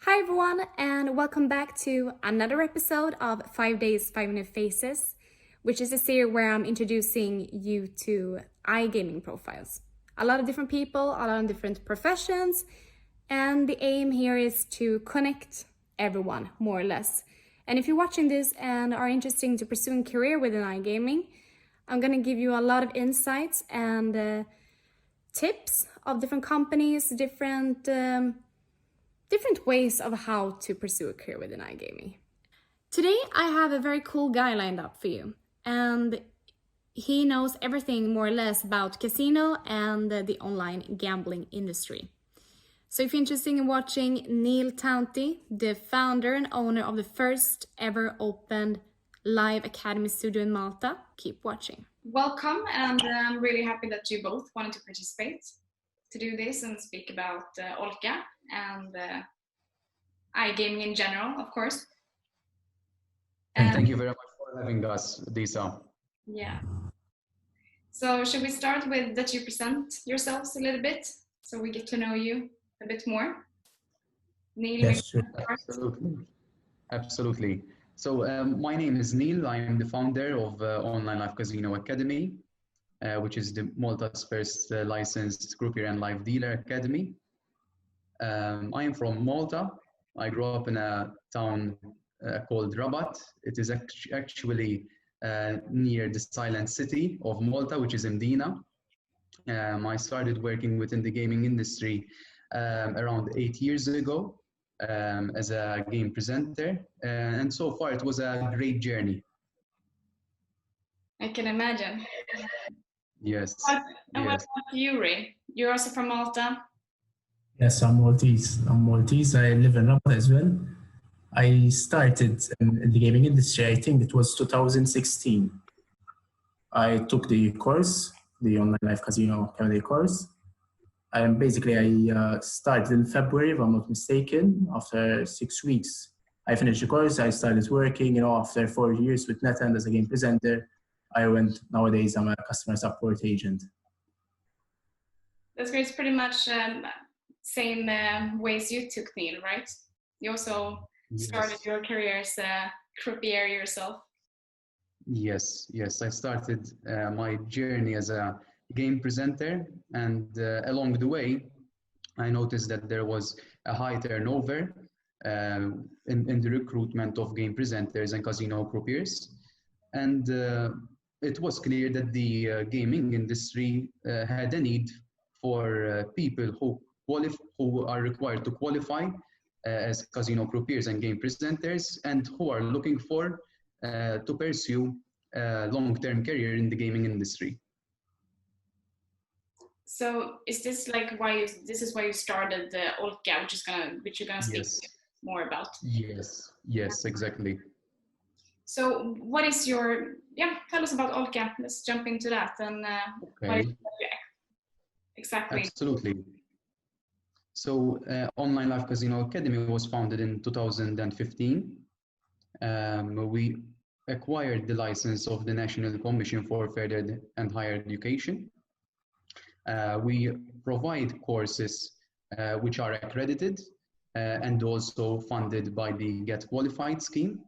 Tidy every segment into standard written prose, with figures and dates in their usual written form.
Hi everyone, and welcome back to another episode of 5 Days, 5 New Faces, which is a series where I'm introducing you to iGaming profiles. A lot of different people, a lot of different professions, and the aim here is to connect everyone, more or less. And if you're watching this and are interested in pursuing a career within iGaming, I'm going to give you a lot of insights and tips of different companies, different ways of how to pursue a career within iGaming. Today, I have a very cool guy lined up for you, and he knows everything more or less about casino and the online gambling industry. So if you're interested in watching Neil Tanti, the founder and owner of the first ever opened live academy studio in Malta, keep watching. Welcome, and I'm really happy that you both wanted to participate to do this and speak about OLCA and iGaming in general, of course. And thank you very much for having us, Lisa. Yeah. So should we start with that you present yourselves a little bit so we get to know you a bit more? Neil, yes, sure. Absolutely. So my name is Neil. I am the founder of Online Live Casino Academy, which is the Malta's first licensed croupier and live dealer academy. I am from Malta. I grew up in a town called Rabat. It is actually near the silent city of Malta, which is Mdina. I started working within the gaming industry around 8 years ago as a game presenter, and so far it was a great journey. I can imagine. Yes. What about you, Ray? You're also from Malta? Yes, I'm Maltese. I live in Rabat as well. I started in the gaming industry, I think it was 2016. I took the course, the Online Live Casino Academy course. I started in February, if I'm not mistaken. After 6 weeks, I finished the course. I started working, after 4 years with NetEnt as a game presenter. Nowadays, I'm a customer support agent. That's great. It's pretty much same ways you took, Neil, right? You also started your career as a croupier yourself. Yes. I started my journey as a game presenter, and along the way, I noticed that there was a high turnover in the recruitment of game presenters and casino croupiers. And it was clear that the gaming industry had a need for people who are required to qualify as casino croupiers and game presenters, and who are looking for to pursue a long-term career in the gaming industry. So is this like why you started the OLCA, which you're gonna speak more about? Yes, exactly. So what is tell us about OLCA. Let's jump into that and what is exactly. Absolutely. So Online Live Casino Academy was founded in 2015. We acquired the license of the National Commission for Further and Higher Education. We provide courses which are accredited and also funded by the Get Qualified scheme.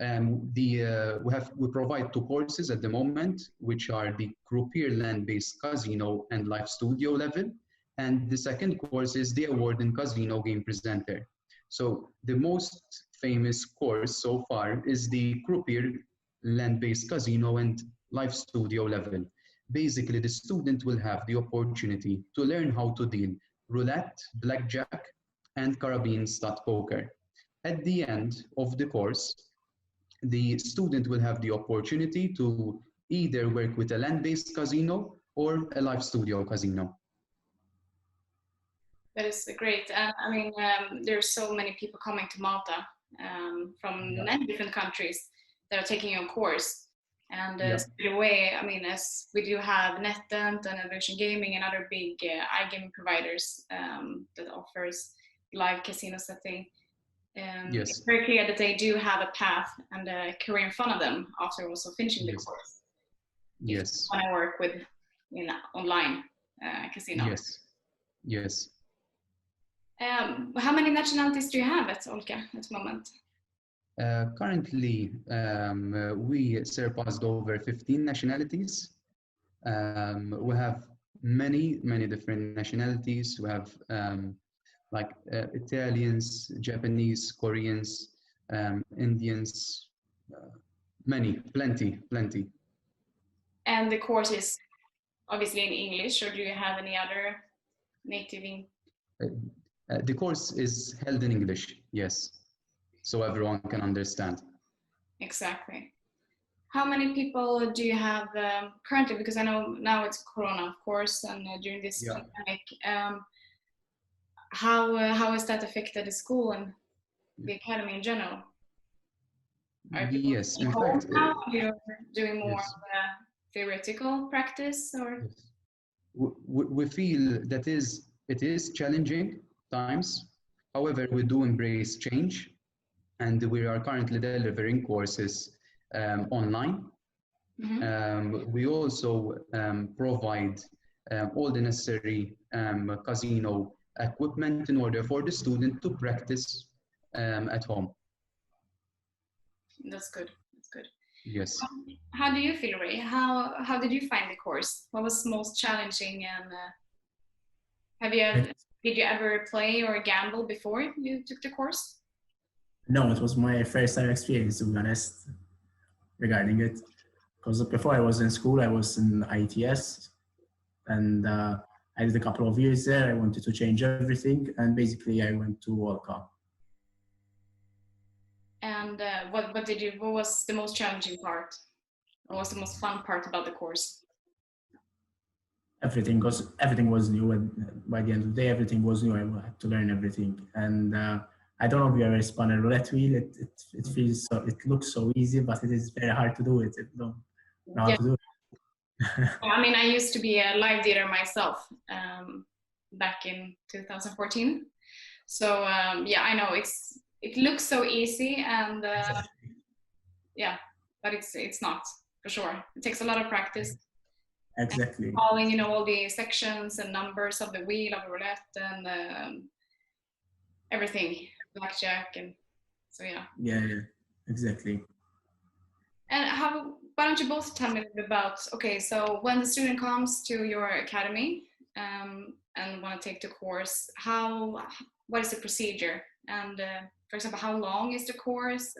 We provide 2 courses at the moment, which are the Croupier land-based casino and live studio level, and the second course is the award in casino game presenter. So the most famous course so far is the Croupier land-based casino and live studio level. Basically, the student will have the opportunity to learn how to deal roulette, blackjack, and Caribbean stud poker. At the end of the course, the student will have the opportunity to either work with a land-based casino or a live studio casino. That is great. There's so many people coming to Malta from many different countries that are taking your course. And straight away, as we do have NetEnt and Relocation Gaming and other big iGaming providers that offers live casino setting. It's very clear that they do have a path and a career in front of them after also finishing the course. Yes. When I work with online casino. Yes. How many nationalities do you have at OLCA at the moment? Currently, we surpassed over 15 nationalities. We have many different nationalities. We have like Italians, Japanese, Koreans, Indians, plenty. And the course is obviously in English, or do you have any other native English? The course is held in English, yes, so everyone can understand. Exactly. How many people do you have currently? Because I know now it's Corona, of course, and during this pandemic, how has that affected the school and the academy in general? Yes, in fact, you're doing more of a theoretical practice, or? Yes. We feel that it is challenging times. However, we do embrace change, and we are currently delivering courses online. We also provide all the necessary casino equipment in order for the student to practice at home. That's good. That's good. Yes. How do you feel, Ray? How did you find the course? What was most challenging, and did you ever play or gamble before you took the course? No, it was my first time experience, to be honest, regarding it. Because before I was in school, I was in ITS, and I did a couple of years there. I wanted to change everything, and basically I went to OLCA. And what was the most challenging part? What was the most fun part about the course? Everything was new, and by the end of the day, everything was new. I had to learn everything, and I don't know if you ever spun a roulette wheel. It feels so. It looks so easy, but it is very hard to do it. I don't know how to do it. I mean, I used to be a live dealer myself back in 2014. So yeah, I know it looks so easy, and yeah, but it's not, for sure. It takes a lot of practice. Exactly. Following, all the sections and numbers of the wheel of the roulette and everything, blackjack, and so yeah. Yeah, exactly. And why don't you both tell me a little bit about, okay, so when the student comes to your academy and want to take the course, what is the procedure? And for example, how long is the course?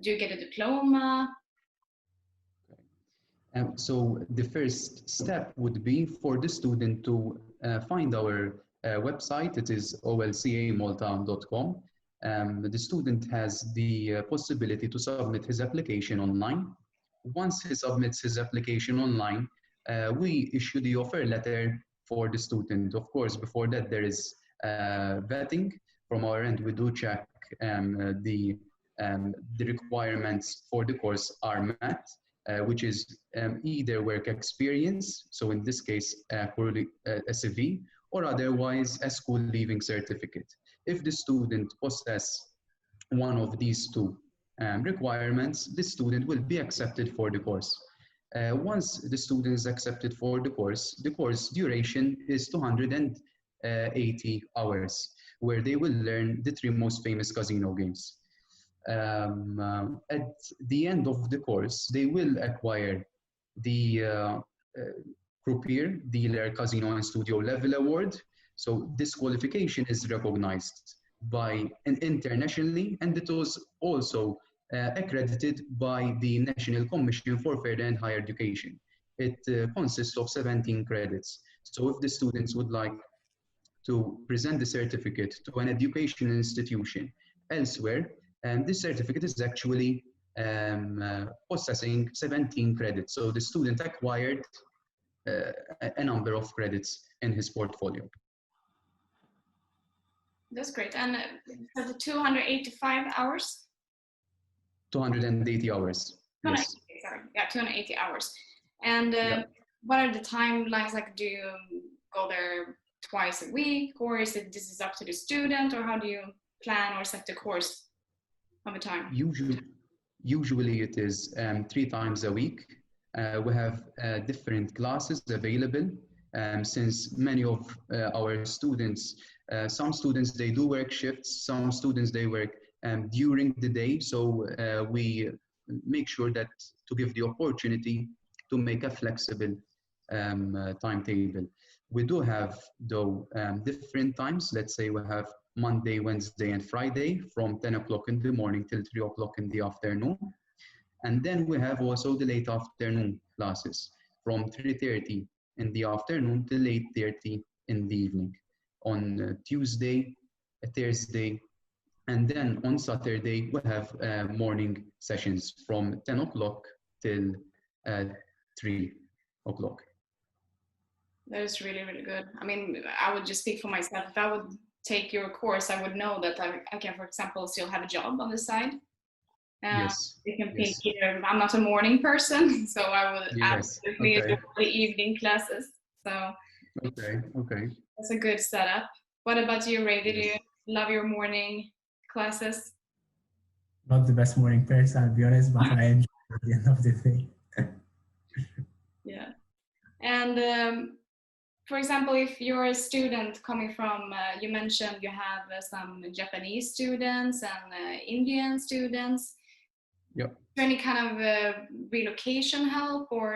Do you get a diploma? So the first step would be for the student to find our website. It is olcamalta.com. The student has the possibility to submit his application online. Once he submits his application online, we issue the offer letter for the student. Of course, before that, there is vetting from our end. We do check the requirements for the course are met. Which is either work experience, so in this case, a CV, or otherwise a school leaving certificate. If the student possesses one of these two requirements, the student will be accepted for the course. Once the student is accepted for the course duration is 280 hours, where they will learn the 3 most famous casino games. At the end of the course, they will acquire the Croupier, Dealer, Casino and Studio Level Award. So this qualification is recognized internationally, and it was also accredited by the National Commission for Further and Higher Education. It consists of 17 credits. So if the students would like to present the certificate to an educational institution elsewhere, and this certificate is actually possessing 17 credits. So the student acquired a number of credits in his portfolio. That's great. And the 285 hours? 280 hours. 280, yes. Sorry. Yeah, 280 hours. And what are the timelines? Like, do you go there twice a week, or this is up to the student, or how do you plan or set the course of the time? Usually it is 3 times a week. We have different classes available since many of our students Some students, they do work shifts. Some students, they work during the day. So we make sure that to give the opportunity to make a flexible timetable. We do have, though, different times. Let's say we have Monday, Wednesday, and Friday from 10 o'clock in the morning till 3 o'clock in the afternoon. And then we have also the late afternoon classes from 3:30 in the afternoon till 8:30 in the evening on Tuesday, Thursday, and then on Saturday we have morning sessions from 10 o'clock till 3 o'clock. That is really, really good. I mean, I would just speak for myself. If I would take your course, I would know that I can, for example, still have a job on the side. Yes. You can pick Yes. either, I'm not a morning person, so I would Yes. absolutely Okay. do the evening classes. So Okay. Okay. that's a good setup. What about you, Ray? Did you Yes. love your morning classes? Not the best morning person, I'll be honest, but I enjoy it at the end of the day. Yeah. And for example, if you're a student coming from, you mentioned you have some Japanese students and Indian students. Yep. Is there any kind of relocation help, or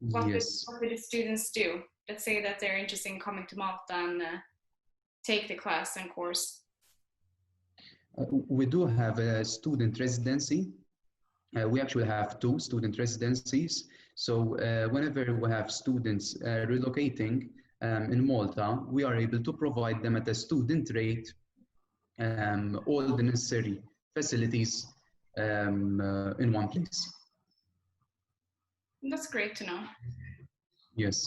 what do the students do? Let's say that they're interested in coming to Malta and take the class and course. We do have a student residency. We actually have 2 student residencies. So whenever we have students relocating in Malta, we are able to provide them at a student rate all the necessary facilities in one place. That's great to know. Yes.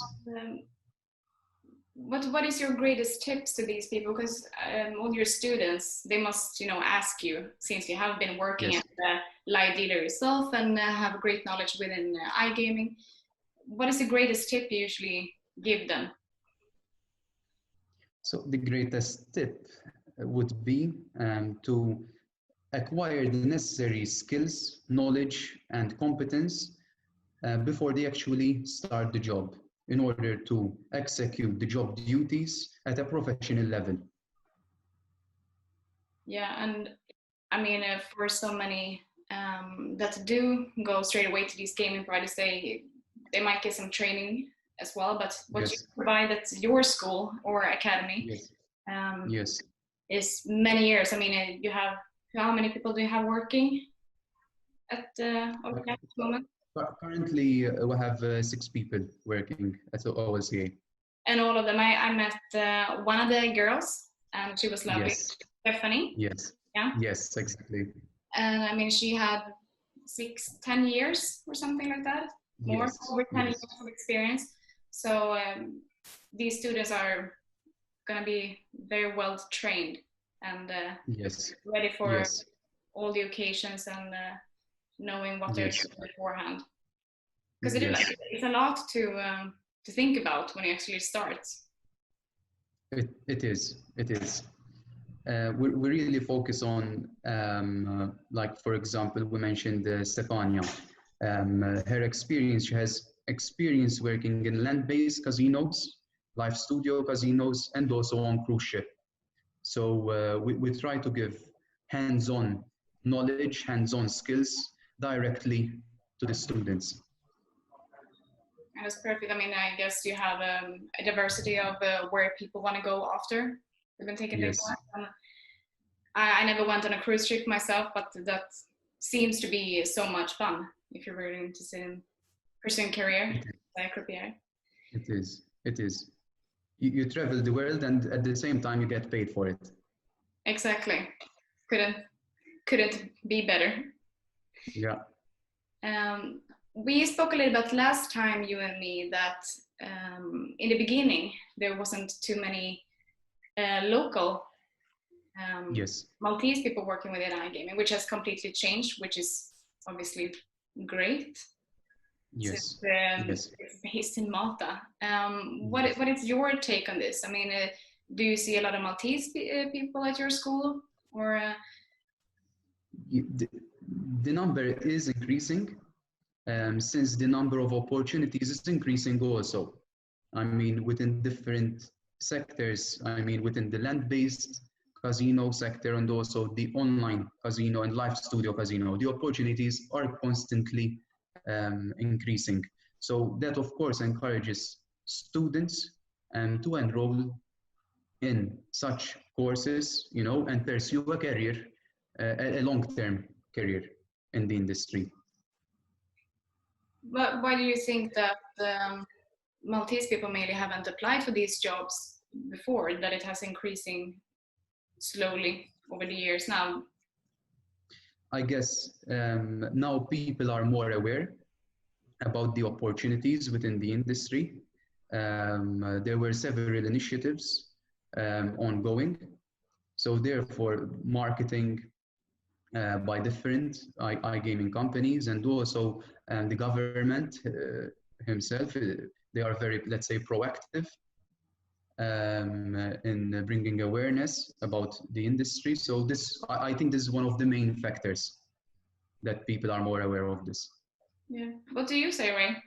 What is your greatest tips to these people? Because all your students, they must, ask you, since you have been working Yes. as a live dealer yourself and have great knowledge within iGaming. What is the greatest tip you usually give them? So the greatest tip would be to acquire the necessary skills, knowledge, and competence before they actually start the job, in order to execute the job duties at a professional level. Yeah, and I mean, for so many that do go straight away to these gaming providers, they might get some training as well. But what you provide at your school or academy is many years. I mean, you have, how many people do you have working at OLCA at the moment? Currently, we have 6 people working at OLCA. And all of them, I met one of the girls, and she was lovely, Yes. Stephanie. Yes. Yeah. Yes, exactly. And I mean, she had 10 years or something like that, more, over 10 years of experience. So these students are going to be very well trained and ready for all the occasions and knowing what they're doing beforehand. Because it's a lot to think about when you actually start. It is. We really focus on, like, for example, we mentioned Stefania. Her experience, she has experience working in land-based casinos, live studio casinos, and also on cruise ship. So we try to give hands-on knowledge, hands-on skills directly to the students. That's perfect. I mean, I guess you have a diversity of where people want to go after they've been taking their class. I never went on a cruise trip myself, but that seems to be so much fun if you're really interested in pursuing career like Croupier. It is. You travel the world, and at the same time you get paid for it. Exactly. Couldn't be better. Yeah. We spoke a little bit last time, you and me, that in the beginning there wasn't too many local Maltese people working within iGaming, which has completely changed, which is obviously great. Yes. It's based in Malta. What is your take on this? I mean, do you see a lot of Maltese people at your school, or? The number is increasing, since the number of opportunities is increasing also. I mean, within different sectors, I mean, within the land-based casino sector and also the online casino and live studio casino, the opportunities are constantly increasing. So that, of course, encourages students to enroll in such courses, and pursue a career, a long-term career in the industry. But why do you think that Maltese people mainly haven't applied for these jobs before, that it has increasing slowly over the years now? I guess now people are more aware about the opportunities within the industry. There were several initiatives ongoing. So therefore, marketing by different iGaming companies, and also the government himself, they are very, let's say, proactive in bringing awareness about the industry. So I think this is one of the main factors that people are more aware of this. Yeah. What do you say, Ray?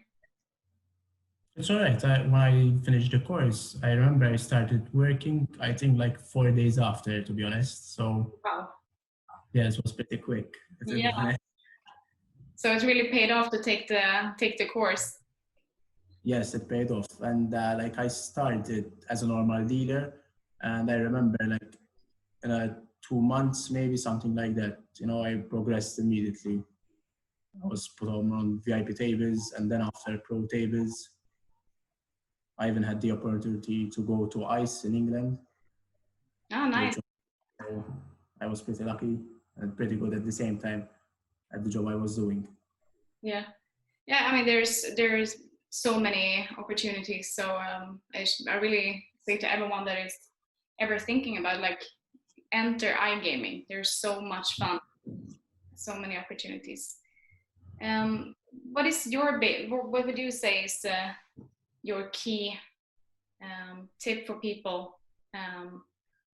It's all right. When I finished the course, I remember I started working, I think like 4 days after, to be honest. So Wow. yeah, it was pretty quick. Yeah. So it really paid off to take the course. Yes, it paid off. And like I started as a normal dealer, and I remember like in 2 months, maybe something like that, I progressed immediately. I was put on VIP tables, and then after pro tables, I even had the opportunity to go to ICE in England. Oh, nice. So I was pretty lucky and pretty good at the same time at the job I was doing. Yeah. I mean, there's so many opportunities. So I really say to everyone that is ever thinking about, like, enter iGaming. There's so much fun, so many opportunities. What is what would you say is your key tip for people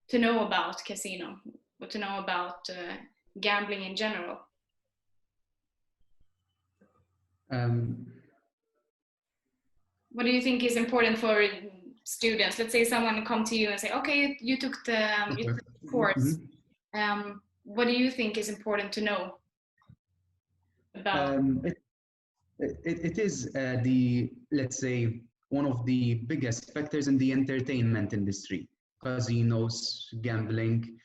to know about casino, or to know about gambling in general? What do you think is important for students? Let's say someone come to you and say, okay, you took the course. What do you think is important to know about? It is let's say, one of the biggest factors in the entertainment industry. Casinos, gambling,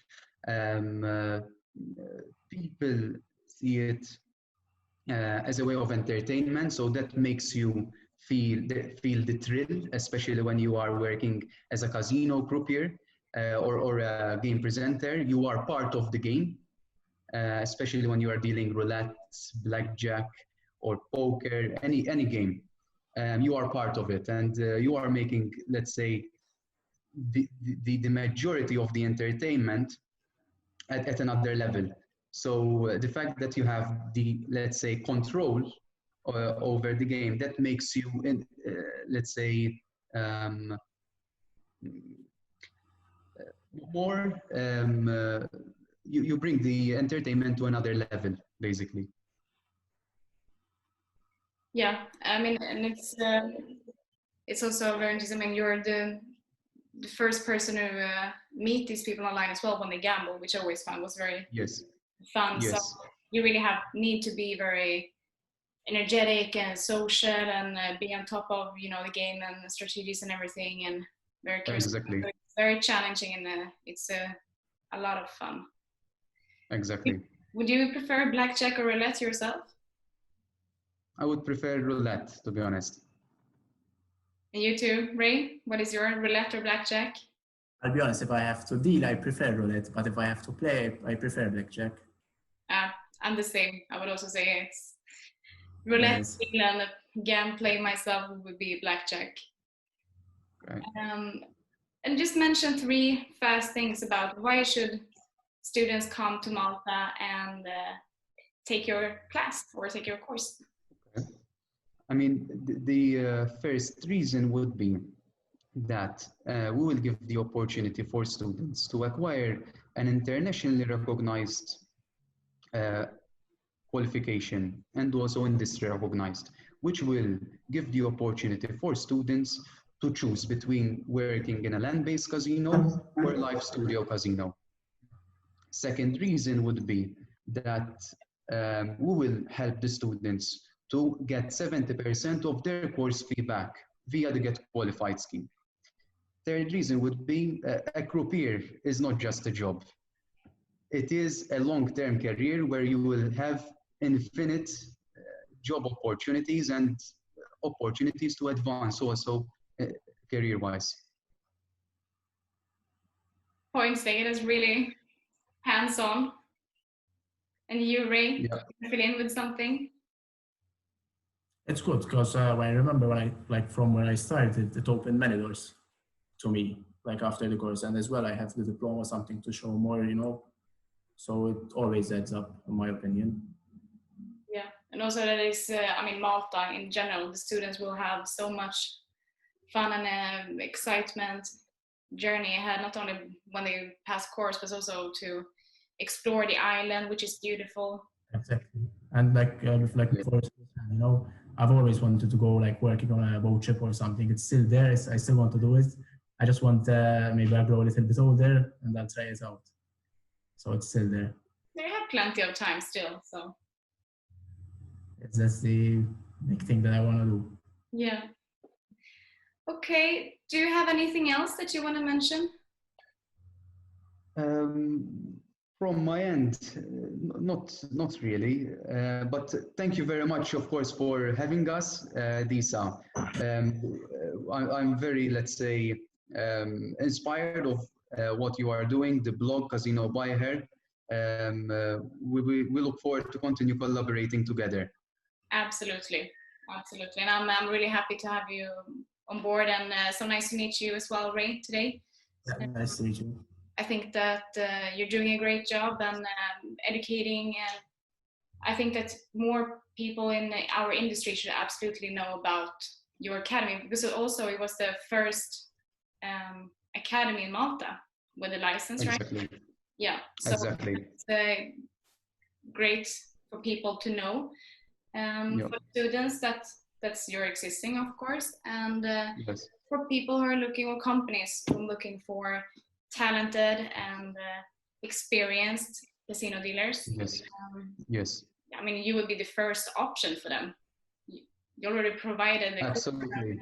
people see it as a way of entertainment, so that makes you feel the thrill, especially when you are working as a casino croupier or a game presenter. You are part of the game, especially when you are dealing roulette, blackjack, or poker, any game. You are part of it, and you are making, let's say, the majority of the entertainment at another level. So the fact that you have the, let's say, control over the game, that makes you, let's say, more, you bring the entertainment to another level, basically. Yeah, I mean, and it's also very interesting. I mean, you're the first person to meet these people online as well when they gamble, which I always found was very fun. Yes. So you really need to be very energetic and social, and be on top of the game and the strategies and everything, and very curious. Exactly. So it's very challenging, and it's a lot of fun. Exactly. Would you prefer blackjack or roulette yourself? I would prefer roulette, to be honest. And you too, Ray? What is your roulette or blackjack? I'll be honest, if I have to deal, I prefer roulette, but if I have to play, I prefer blackjack. I'm the same. I would also say it's roulette, Nice. and gameplay myself would be blackjack. Right. And just mention 3 fast things about why should students come to Malta and take your class or take your course. Okay. I mean, the first reason would be that we will give the opportunity for students to acquire an internationally recognized qualification, and also industry recognized, which will give the opportunity for students to choose between working in a land-based casino or live studio casino. Second reason would be that we will help the students to get 70% of their course fee back via the Get Qualified scheme. Third reason would be a croupier is not just a job. It is a long-term career where you will have infinite job opportunities and opportunities to advance also career-wise. Points taken is really hands-on. And you, Ray, Yeah. fill in with something? It's good because I remember when from where I started, it opened many doors to me, like after the course. And as well, I have the diploma, something to show more, so it always adds up, in my opinion. Yeah, and also that is, I mean, Malta in general, the students will have so much fun and excitement journey ahead, not only when they pass course, but also to explore the island, which is beautiful. Exactly. And courses, I've always wanted to go working on a boat ship or something. It's still there. I still want to do it. I just want maybe I'll grow a little bit older and I'll try it out. So it's still there. They have plenty of time still, so. That's the big thing that I want to do. Yeah. Okay, do you have anything else that you want to mention? From my end, not really, but thank you very much, of course, for having us, Disa. I'm very, let's say, inspired of what you are doing, the blog Casino by Her. We look forward to continue collaborating together. Absolutely, absolutely, and I'm really happy to have you on board, and so nice to meet you as well, Ray, today. Yeah, nice to meet you. I think that you're doing a great job and educating, and I think that more people in our industry should absolutely know about your academy, because also it was the first academy in Malta with a license, Exactly. right? Yeah, so exactly. It's great for people to know. Yep. For students, that's your existing, of course, and Yes. for people who are looking, or companies who are looking for talented and experienced casino dealers. Yes. Yes. I mean, you would be the first option for them. You already provided the Absolutely.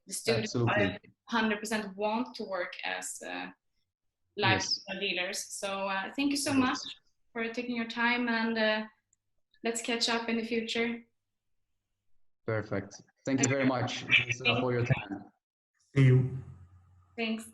The students Absolutely. 100% want to work as live dealers. So thank you so much for taking your time, and let's catch up in the future. Perfect. Thank you very much for your time. See you. Thanks.